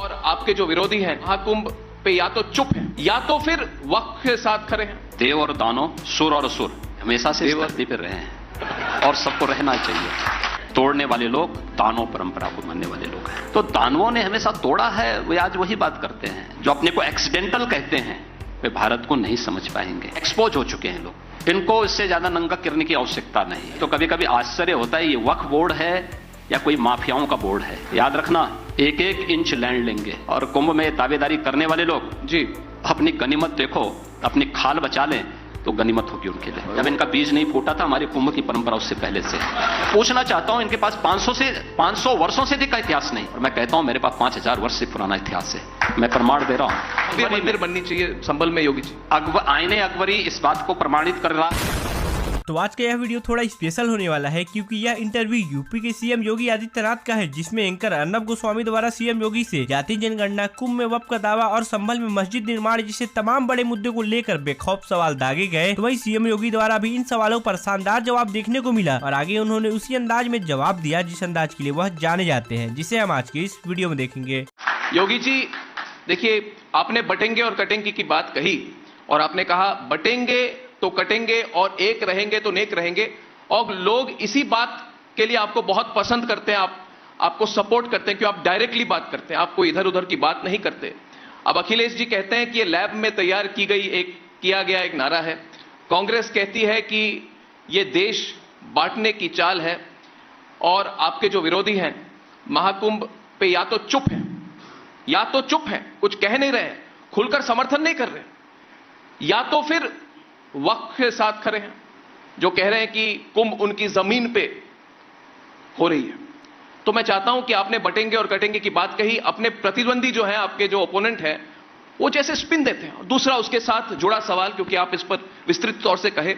और आपके जो विरोधी हैं महाकुंभ पे या तो चुप हैं या तो फिर वक्त के साथ खड़े हैं। देव और दानव, सुर और असुर हमेशा से इस धरती पर रहे हैं और सबको रहना चाहिए। तोड़ने वाले लोग दानव परंपरा को मानने वाले लोग हैं। तो दानवों ने हमेशा तोड़ा है, वे आज वही बात करते हैं। जो अपने को एक्सीडेंटल कहते हैं वे भारत को नहीं समझ पाएंगे। एक्सपोज हो चुके हैं लोग, इनको इससे ज्यादा नंगा करने की आवश्यकता नहीं है। तो कभी कभी आश्चर्य होता है, ये वक्फ बोर्ड है या कोई माफियाओं का बोर्ड है। याद रखना, एक एक इंच लैंड लेंगे। और कुंभ में दावेदारी करने वाले लोग जी अपनी गनीमत देखो, अपनी खाल बचा लें तो गनीमत होगी उनके लिए। जब इनका बीज नहीं फूटा था हमारी कुंभ की परंपरा उससे पहले से। पूछना चाहता हूं, इनके पास 500 वर्षों से अधिक का इतिहास नहीं, और मैं कहता हूं मेरे पास 5000 वर्ष से पुराना इतिहास है। मैं प्रमाण दे रहा हूं। मंदिर बननी चाहिए संभल में योगी जी। आईने अकबरी इस बात को प्रमाणित कर रहा। तो आज का यह वीडियो थोड़ा स्पेशल होने वाला है, क्योंकि यह इंटरव्यू यूपी के सीएम योगी आदित्यनाथ का है, जिसमें एंकर अर्नब गोस्वामी द्वारा सीएम योगी से जाति जनगणना, कुंभ में वक्फ का दावा और संभल में मस्जिद निर्माण जैसे तमाम बड़े मुद्दे को लेकर बेखौफ सवाल दागे गए। तो वहीं सीएम योगी द्वारा भी इन सवालों पर शानदार जवाब देखने को मिला और आगे उन्होंने उसी अंदाज में जवाब दिया जिस अंदाज के लिए वह जाने जाते हैं, जिसे हम आज के इस वीडियो में देखेंगे। योगी जी देखिए, आपने बटेंगे और कटेंगे की बात कही और आपने कहा बटेंगे तो कटेंगे और एक रहेंगे तो नेक रहेंगे, और लोग इसी बात के लिए आपको बहुत पसंद करते हैं, आपको सपोर्ट करते हैं कि आप डायरेक्टली बात करते हैं, आपको इधर उधर की बात नहीं करते। अब अखिलेश जी कहते हैं कि ये लैब में तैयार किया गया एक नारा है। कांग्रेस कहती है कि ये देश बांटने की चाल है, और आपके जो विरोधी हैं महाकुंभ पे या तो चुप हैं, कुछ कह नहीं रहे, खुलकर समर्थन नहीं कर रहे, या तो फिर वक्त के साथ खड़े हैं, जो कह रहे हैं कि कुंभ उनकी जमीन पे हो रही है। तो मैं चाहता हूं कि आपने बटेंगे और कटेंगे की बात कही, अपने प्रतिद्वंदी जो है, आपके जो ओपोनेंट है, वो जैसे स्पिन देते हैं। दूसरा उसके साथ जुड़ा सवाल, क्योंकि आप इस पर विस्तृत तौर से कहे,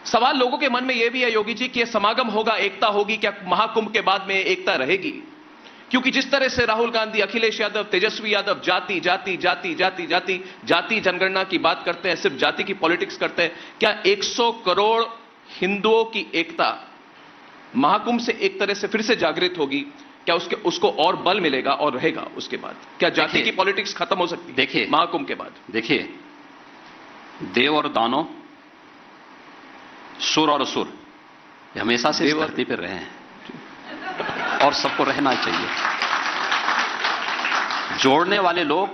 सवाल लोगों के मन में यह भी है योगी जी कि यह समागम होगा, एकता होगी, क्या महाकुंभ के बाद में एकता रहेगी? क्योंकि जिस तरह से राहुल गांधी, अखिलेश यादव, तेजस्वी यादव जाति जनगणना की बात करते हैं, सिर्फ जाति की पॉलिटिक्स करते हैं, क्या 100 करोड़ हिंदुओं की एकता महाकुंभ से एक तरह से फिर से जागृत होगी? क्या उसको और बल मिलेगा और रहेगा उसके बाद? क्या जाति की पॉलिटिक्स खत्म हो सकती है देखिए महाकुंभ के बाद? देखिए, देव और दानव, सुर और असुर हमेशा से इस धरती पर रहे हैं और सबको रहना चाहिए। जोड़ने वाले लोग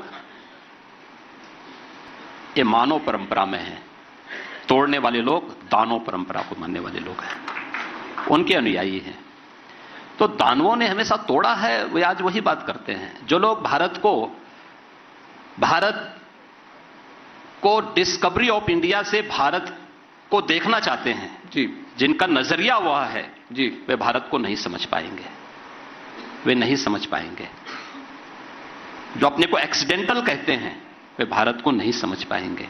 ये मानव परंपरा में हैं, तोड़ने वाले लोग दानव परंपरा को मानने वाले लोग हैं, उनके अनुयायी हैं। तो दानवों ने हमेशा तोड़ा है, वे आज वही बात करते हैं। जो लोग भारत को डिस्कवरी ऑफ इंडिया से भारत को देखना चाहते हैं जी, जिनका नजरिया वह है जी, वे भारत को नहीं समझ पाएंगे, वे नहीं समझ पाएंगे। जो अपने को एक्सीडेंटल कहते हैं वे भारत को नहीं समझ पाएंगे।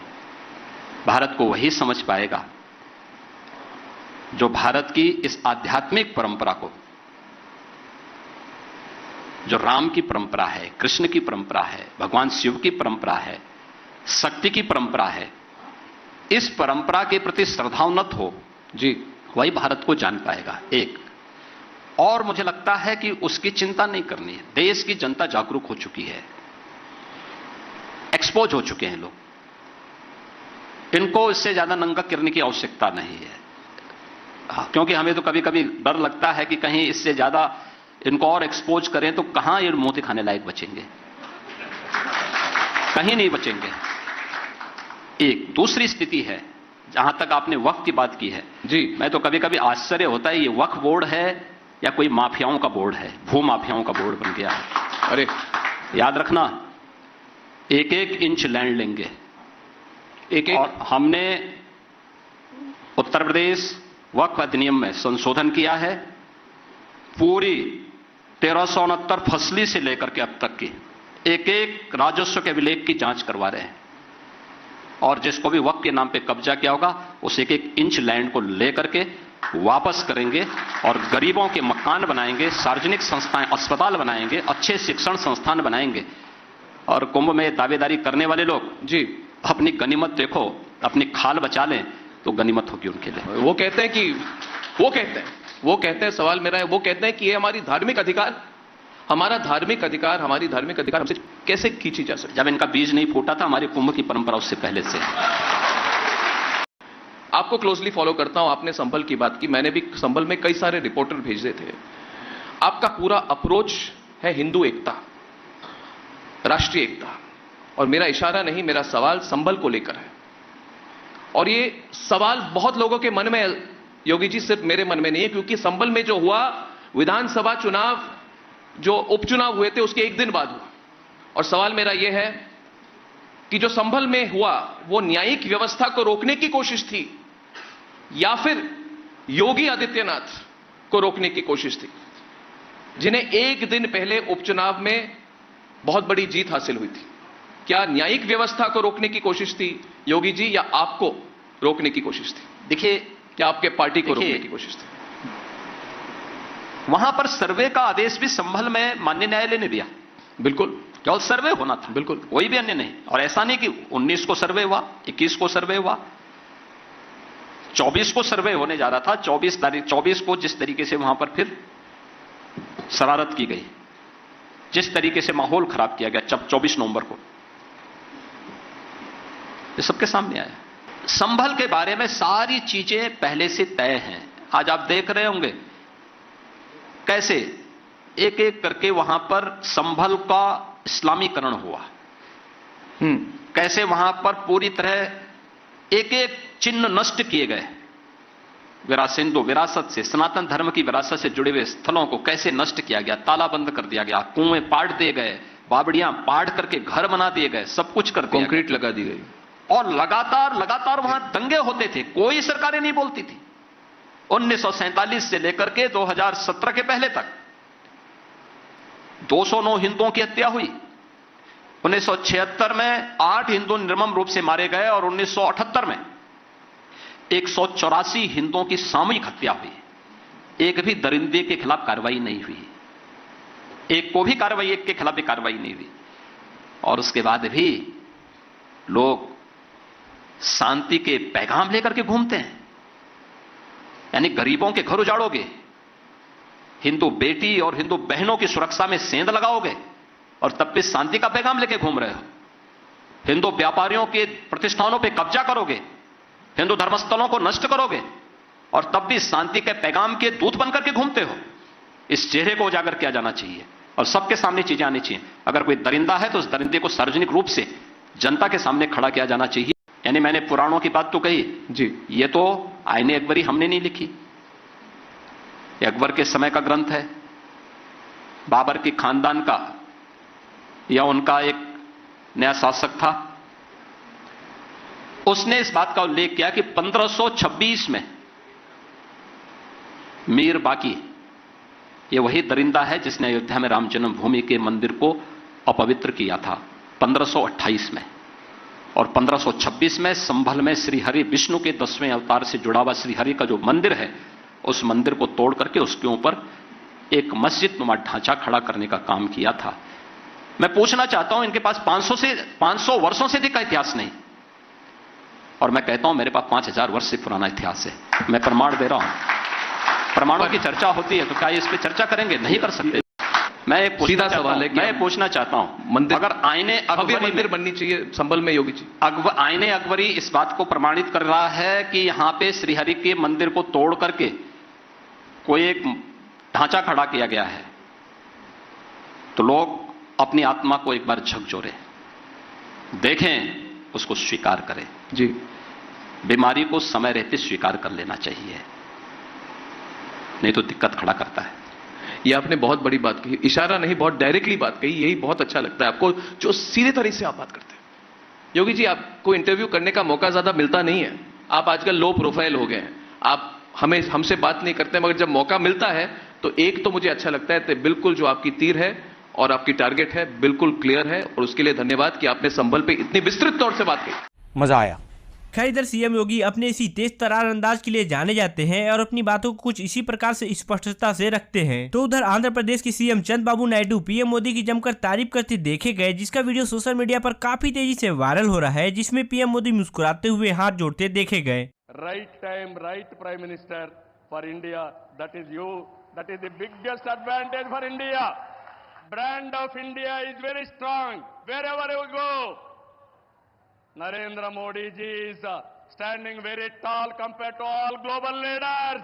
भारत को वही समझ पाएगा जो भारत की इस आध्यात्मिक परंपरा को, जो राम की परंपरा है, कृष्ण की परंपरा है, भगवान शिव की परंपरा है, शक्ति की परंपरा है, इस परंपरा के प्रति श्रद्धावनत हो जी, वही भारत को जान पाएगा। एक और मुझे लगता है कि उसकी चिंता नहीं करनी है। देश की जनता जागरूक हो चुकी है, एक्सपोज हो चुके हैं लोग, इनको इससे ज्यादा नंगा करने की आवश्यकता नहीं है। क्योंकि हमें तो कभी कभी डर लगता है कि कहीं इससे ज्यादा इनको और एक्सपोज करें तो कहां ये मोती खाने लायक बचेंगे, कहीं नहीं बचेंगे। एक दूसरी स्थिति है, जहां तक आपने वक्फ की बात की है जी, मैं तो कभी कभी आश्चर्य होता है, ये वक्फ बोर्ड है या कोई माफियाओं का बोर्ड है, भू माफियाओं का बोर्ड बन गया है। अरे याद रखना, एक एक इंच लैंड लेंगे, एक और हमने उत्तर प्रदेश वक्फ अधिनियम में संशोधन किया है। पूरी 1369 फसली से लेकर के अब तक की एक एक राजस्व के अभिलेख की जांच करवा रहे हैं, और जिसको भी वक्फ के नाम पे कब्जा किया होगा उस एक एक इंच लैंड को लेकर के वापस करेंगे और गरीबों के मकान बनाएंगे, सार्वजनिक संस्थाएं, अस्पताल बनाएंगे, अच्छे शिक्षण संस्थान बनाएंगे। और कुंभ में दावेदारी करने वाले लोग जी अपनी गनीमत देखो, अपनी खाल बचा लें तो गनीमत होगी उनके लिए। वो कहते हैं, सवाल मेरा है, वो कहते हैं कि ये हमारी धार्मिक अधिकार, हमारा धार्मिक अधिकार, हमारी धार्मिक अधिकार हमसे कैसे खींची जा सकती? जब इनका बीज नहीं फूटा था, हमारी कुंभ की परंपरा उससे पहले से। आपको क्लोजली फॉलो करता हूं, आपने संभल की बात की, मैंने भी संभल में कई सारे रिपोर्टर भेजे थे। आपका पूरा अप्रोच है हिंदू एकता, राष्ट्रीय एकता, और मेरा इशारा नहीं, मेरा सवाल संभल को लेकर है। और ये सवाल बहुत लोगों के मन में, योगी जी, सिर्फ मेरे मन में नहीं है, क्योंकि संभल में जो हुआ, विधानसभा चुनाव, जो उपचुनाव हुए थे, उसके एक दिन बाद हुआ। और सवाल मेरा यह है कि जो संभल में हुआ वो न्यायिक व्यवस्था को रोकने की कोशिश थी या फिर योगी आदित्यनाथ को रोकने की कोशिश थी, जिन्हें एक दिन पहले उपचुनाव में बहुत बड़ी जीत हासिल हुई थी? क्या न्यायिक व्यवस्था को रोकने की कोशिश थी योगी जी, या आपको रोकने की कोशिश थी? देखिए, क्या आपके पार्टी को रोकने की कोशिश थी? वहां पर सर्वे का आदेश भी संभल में माननीय न्यायालय ने दिया। बिल्कुल, केवल सर्वे होना था, बिल्कुल, कोई भी अन्य नहीं। और ऐसा नहीं कि 19 को सर्वे हुआ, 21 को सर्वे हुआ, 24 को सर्वे होने जा रहा था। 24 को जिस तरीके से वहां पर फिर शरारत की गई, जिस तरीके से माहौल खराब किया गया 24 नवंबर को, ये सबके सामने आया। संभल के बारे में सारी चीजें पहले से तय हैं। आज आप देख रहे होंगे कैसे एक एक करके वहां पर संभल का इस्लामीकरण हुआ, कैसे वहां पर पूरी तरह एक एक चिन्ह नष्ट किए गए। हिंदू विरासत से, सनातन धर्म की विरासत से जुड़े हुए स्थलों को कैसे नष्ट किया गया, तालाबंद कर दिया गया, कुएं पाट दिए गए, बावड़ियां पाट करके घर बना दिए गए, सब कुछ कर दिया, कंक्रीट लगा दी गई। और लगातार वहां दंगे होते थे, कोई सरकारें नहीं बोलती थी। 1947 से लेकर के 2017 के पहले तक 209 हिंदुओं की हत्या हुई। 1976 में 8 हिंदू निर्मम रूप से मारे गए और 1978 में 184 हिंदुओं की सामूहिक हत्या हुई। एक भी दरिंदे के खिलाफ कार्रवाई नहीं हुई, एक को भी कार्रवाई, एक के खिलाफ भी कार्रवाई नहीं हुई। और उसके बाद भी लोग शांति के पैगाम लेकर के घूमते हैं। यानी गरीबों के घर उजाड़ोगे, हिंदू बेटी और हिंदू बहनों की सुरक्षा में सेंध लगाओगे और तब भी शांति का पैगाम लेके घूम रहे हो। हिंदू व्यापारियों के प्रतिष्ठानों पे कब्जा करोगे, हिंदू धर्मस्थलों को नष्ट करोगे और तब भी शांति के पैगाम के दूत बनकर के घूमते हो। इस चेहरे को उजागर किया जाना चाहिए और सबके सामने चीजें आनी चाहिए। अगर कोई दरिंदा है तो उस दरिंदे को सार्वजनिक रूप से जनता के सामने खड़ा किया जाना चाहिए। यानी मैंने पुराणों की बात तो कही जी, ये तो आईने अकबरी हमने नहीं लिखी, ये अकबर के समय का ग्रंथ है, बाबर के खानदान का या उनका एक नया शासक था, उसने इस बात का उल्लेख किया कि 1526 में मीर बाकी, ये वही दरिंदा है जिसने अयोध्या में राम जन्मभूमि के मंदिर को अपवित्र किया था 1528 में। और 1526 में संभल में श्रीहरि विष्णु के 10वें अवतार से जुड़ा हुआ श्रीहरि का जो मंदिर है, उस मंदिर को तोड़ करके उसके ऊपर एक मस्जिद नुमा ढांचा खड़ा करने का काम किया था। मैं पूछना चाहता हूं, इनके पास 500 वर्षों से अधिक का इतिहास नहीं, और मैं कहता हूं मेरे पास 5000 वर्ष से पुराना इतिहास है। मैं प्रमाण दे रहा हूं। प्रमाणों की चर्चा होती है तो क्या इस पर चर्चा करेंगे? नहीं कर सकते। मैं एक सीधा सवाल है कि मैं पूछना चाहता हूं, मंदिर, अगर आईने अकबरी मंदिर बननी चाहिए संभल में योगी जी, आईने अकबरी इस बात को प्रमाणित कर रहा है कि यहां पे श्रीहरि के मंदिर को तोड़ करके कोई एक ढांचा खड़ा किया गया है, तो लोग अपनी आत्मा को एक बार झकझोरे, देखें, उसको स्वीकार करें। जी, बीमारी को समय रहते स्वीकार कर लेना चाहिए, नहीं तो दिक्कत खड़ा करता है। ये आपने बहुत बड़ी बात कही, इशारा नहीं, बहुत डायरेक्टली बात कही। यही बहुत अच्छा लगता है आपको, जो सीधे तरह से आप बात करते हैं। योगी जी, आपको इंटरव्यू करने का मौका ज्यादा मिलता नहीं है, आप आजकल लो प्रोफाइल हो गए हैं, आप हमसे बात नहीं करते, मगर जब मौका मिलता है तो एक तो मुझे अच्छा लगता है, तो बिल्कुल जो आपकी तीर है और आपकी टारगेट है बिल्कुल क्लियर है, और उसके लिए धन्यवाद कि आपने संभल पे इतनी विस्तृत तौर से बात की। मजा आया। खैर, इधर सीएम योगी अपने इसी तेज तर्रार अंदाज के लिए जाने जाते हैं और अपनी बातों को कुछ इसी प्रकार से स्पष्टता से रखते हैं। तो उधर आंध्र प्रदेश के सीएम चंद्रबाबू नायडू पीएम मोदी की जमकर तारीफ करते देखे गए, जिसका वीडियो सोशल मीडिया पर काफी तेजी से वायरल हो रहा है, जिसमें पीएम मोदी मुस्कुराते हुए हाथ जोड़ते देखे गए। Right time, right prime minister for India, that is you, that is the biggest advantage for India. brand of India is very strong wherever you go. Narendra Modi ji is standing very tall compared to all global leaders.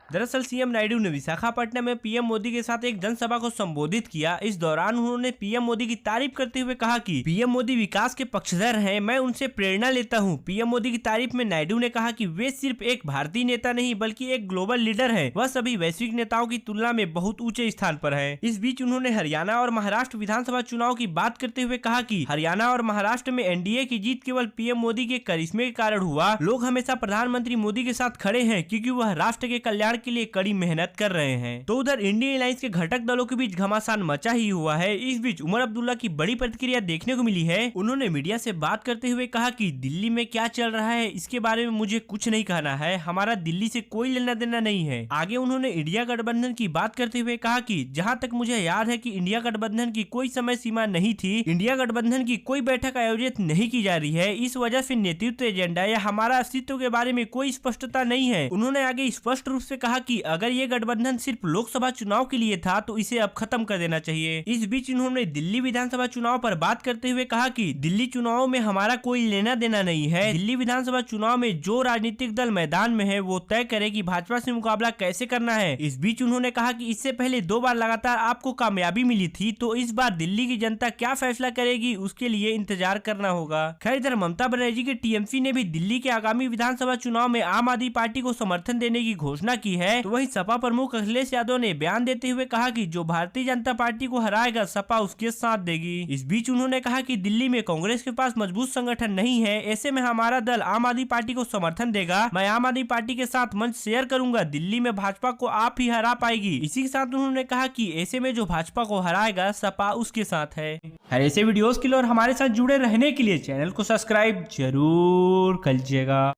दरअसल CM Naidu ने विशाखापट्टनम में PM Modi के साथ एक जनसभा को संबोधित किया। इस दौरान उन्होंने पीएम मोदी की तारीफ करते हुए कहा कि पीएम मोदी विकास के पक्षधर हैं, मैं उनसे प्रेरणा लेता हूं। पीएम मोदी की तारीफ में नायडू ने कहा कि वे सिर्फ एक भारतीय नेता नहीं बल्कि एक ग्लोबल लीडर है, वह सभी वैश्विक नेताओं की तुलना में बहुत ऊंचे स्थान पर है। इस बीच उन्होंने हरियाणा और महाराष्ट्र विधानसभा चुनाव की बात करते हुए कहा कि हरियाणा और महाराष्ट्र में एनडीए की जीत केवल पीएम मोदी के करिश्मे के कारण हुआ। लोग हमेशा प्रधानमंत्री मोदी के साथ खड़े हैं क्योंकि वह राष्ट्र के कल्याण के लिए कड़ी मेहनत कर रहे हैं। तो उधर इंडियन अलायंस के घटक दलों के बीच घमासान मचा ही हुआ है। इस बीच उमर अब्दुल्ला की बड़ी प्रतिक्रिया देखने को मिली है। उन्होंने मीडिया से बात करते हुए कहा कि दिल्ली में क्या चल रहा है इसके बारे में मुझे कुछ नहीं कहना है, हमारा दिल्ली से कोई लेना देना नहीं है। आगे उन्होंने इंडिया गठबंधन की बात करते हुए कहा कि जहां तक मुझे याद है कि इंडिया गठबंधन की कोई समय सीमा नहीं थी, इंडिया गठबंधन की कोई बैठक आयोजित नहीं की जा रही है। इस वजह से नेतृत्व एजेंडा या हमारा अस्तित्व के बारे में कोई स्पष्टता नहीं है। उन्होंने आगे स्पष्ट रूप से कहा कि अगर ये गठबंधन सिर्फ लोकसभा चुनाव के लिए था तो इसे अब खत्म कर देना चाहिए। इस बीच उन्होंने दिल्ली विधानसभा चुनाव पर बात करते हुए कहा कि दिल्ली चुनाव में हमारा कोई लेना देना नहीं है। दिल्ली विधानसभा चुनाव में जो राजनीतिक दल मैदान में है वो तय करे कि भाजपा से मुकाबला कैसे करना है। इस बीच उन्होंने कहा कि इससे पहले 2 बार लगातार आपको कामयाबी मिली थी, तो इस बार दिल्ली की जनता क्या फैसला करेगी उसके लिए इंतजार करना होगा। खैर इधर ममता बनर्जी के टीएमसी ने भी दिल्ली के आगामी विधानसभा चुनाव में आम आदमी पार्टी को समर्थन देने की घोषणा की है। तो वहीं सपा प्रमुख अखिलेश यादव ने बयान देते हुए कहा कि जो भारतीय जनता पार्टी को हराएगा सपा उसके साथ देगी। इस बीच उन्होंने कहा कि दिल्ली में कांग्रेस के पास मजबूत संगठन नहीं है, ऐसे में हमारा दल आम आदमी पार्टी को समर्थन देगा। मैं आम आदमी पार्टी के साथ मंच शेयर करूंगा, दिल्ली में भाजपा को आप ही हरा पाएगी। इसी के साथ उन्होंने कहा कि ऐसे में जो भाजपा को हराएगा सपा उसके साथ है। ऐसे वीडियोस के लिए और हमारे साथ जुड़े रहने के लिए चैनल को सब्सक्राइब जरूर कीजिएगा।